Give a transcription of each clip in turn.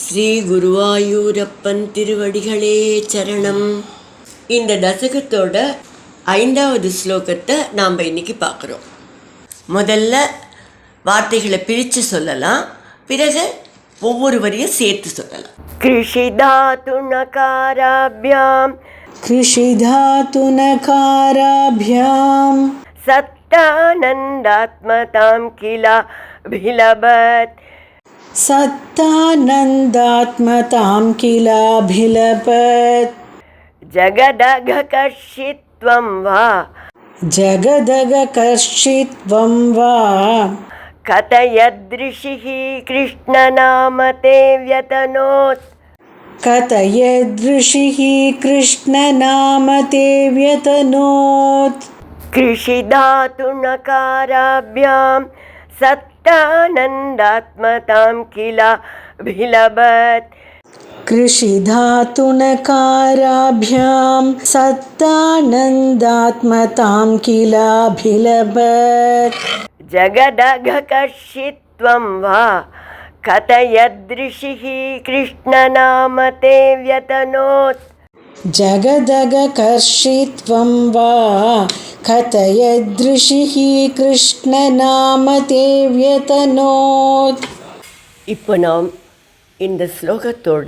ஸ்ரீ குருவாயூரப்பன் திருவடிகளே சரணம். இந்த தசகத்தோட 5வது ஸ்லோகத்தை நாம் இன்னைக்கு பார்க்குறோம். முதல்ல வார்த்தைகளை பிரித்து சொல்லலாம், பிறகு ஒவ்வொரு வரியும் சேர்த்து சொல்லலாம். கிருஷிதாது நகாராப்யாம் கிருஷிதாது நகாராப்யாம் சத்தானந்தாத்மதாம் கிலா பிலபத் சத்தானந்தாத்மதாம் கிலாபிலபத் ஜகதகர்ஷித்வம் வா ஜகதகர்ஷித்வம் வா கதயத்ரிஷிः கிருஷ்ணநாமதே வ்யதனோத் கதயத்ரிஷிः கிருஷ்ணநாமதே வ்யதனோத் கிருஷிதாது நகாராப்யாம் சத்தானந்தாத்மதாம் கிலா பிலபத் கிருஷிதாது நகாராப்யாம் சத்தானந்தாத்மதாம் கிலாபிலபத் ஜகதகர்ஷித்வம் வா கதயத்ரிஷிः கிருஷ்ணநாமதே வ்யதனோத் ஜகதகர்ஷித்வம் வா கதயத்ரிஷிः கிருஷ்ணநாமதே வ்யதனோத். இப்போ நாம் இந்த ஸ்லோகத்தோட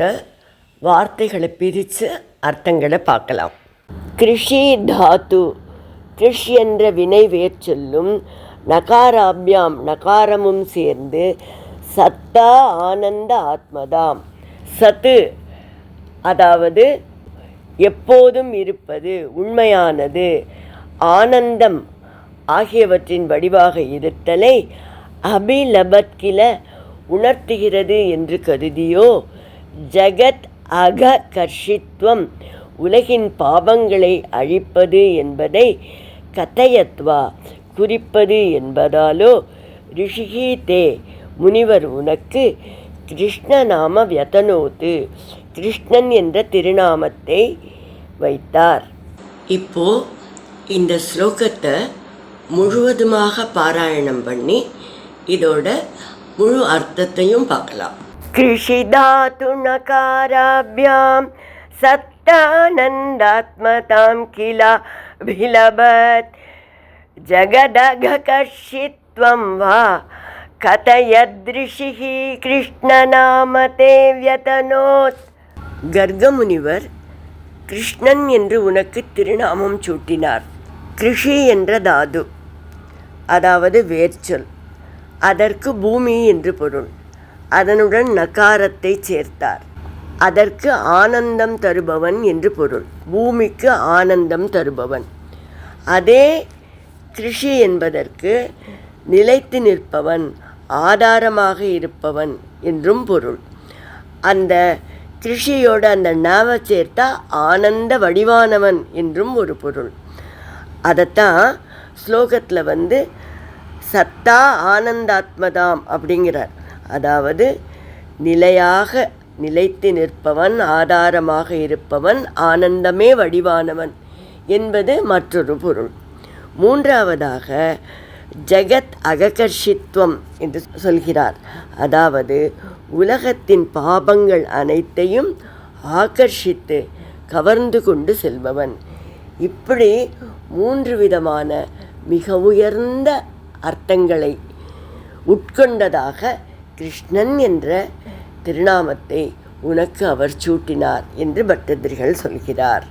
வார்த்தைகளை பிரித்து அர்த்தங்களை பார்க்கலாம். கிருஷி தாத்து, கிருஷ் என்ற வினை வேர்ச்சொல்லும் நகாராபியாம் நகாரமும் சேர்ந்து சத்தா ஆனந்த ஆத்மதாம். சத்து அதாவது எப்போதும் இருப்பது, உண்மையானது, ஆனந்தம் ஆகியவற்றின் வடிவாக இருத்தலை அபிலபத்கில உணர்த்துகிறது என்று கருதியோ, ஜகத் அகர்ஷித்வம் உலகின் பாவங்களை அழிப்பது என்பதை கதயத்வா குறிப்பது என்பதாலோ, ரிஷிகி தே முனிவர் உனக்கு கிருஷ்ணநாம வியதனோத்து கிருஷ்ணன் என்ற திருநாமத்தை வைத்தார். இப்போ இந்த ஸ்லோகத்தை முழுவதுமாக பாராயணம் பண்ணி இதோட முழு அர்த்தத்தையும் பார்க்கலாம். கிருஷிதாது நகாராப்யாம் சத்தானந்தாத்மதாம் கிலா பிலபத் ஜகதகர்ஷித்வம் வா கதயத்ரிஷிः கிருஷ்ணநாமதே வ்யதனோத். கர்கமுனிவர் கிருஷ்ணன் என்று உனக்கு திருநாமம் சூட்டினார். கிருஷி என்ற தாது அதாவது வேர்ச்சொல், அதற்கு பூமி என்று பொருள். அதனுடன் நகாரத்தை சேர்த்தார். அதற்கு ஆனந்தம் தருபவன் என்று பொருள். பூமிக்கு ஆனந்தம் தருபவன். அதே கிருஷி என்பதற்கு நிலைத்து நிற்பவன், ஆதாரமாக இருப்பவன் என்றும் பொருள். அந்த கிருஷியோட அந்த நாவை சேர்த்தா ஆனந்த வடிவானவன் என்றும் ஒரு பொருள். அதைத்தான் ஸ்லோகத்தில் சத்தா ஆனந்தாத்மதாம் அப்படிங்கிறார். அதாவது நிலையாக நிலைத்து நிற்பவன், ஆதாரமாக இருப்பவன், ஆனந்தமே வடிவானவன் என்பது மற்றொரு பொருள். மூன்றாவதாக ஜகத் அகர்ஷித்வம் என்று சொல்கிறார். அதாவது உலகத்தின் பாபங்கள் அனைத்தையும் ஆகர்ஷித்து கவர்ந்து கொண்டு செல்பவன். இப்படி 3 விதமான மிக உயர்ந்த அர்த்தங்களை உட்கொண்டதாக கிருஷ்ணன் என்ற திருநாமத்தை உனக்கு அவர் சூட்டினார் என்று பட்டதிரிகள் சொல்கிறார்.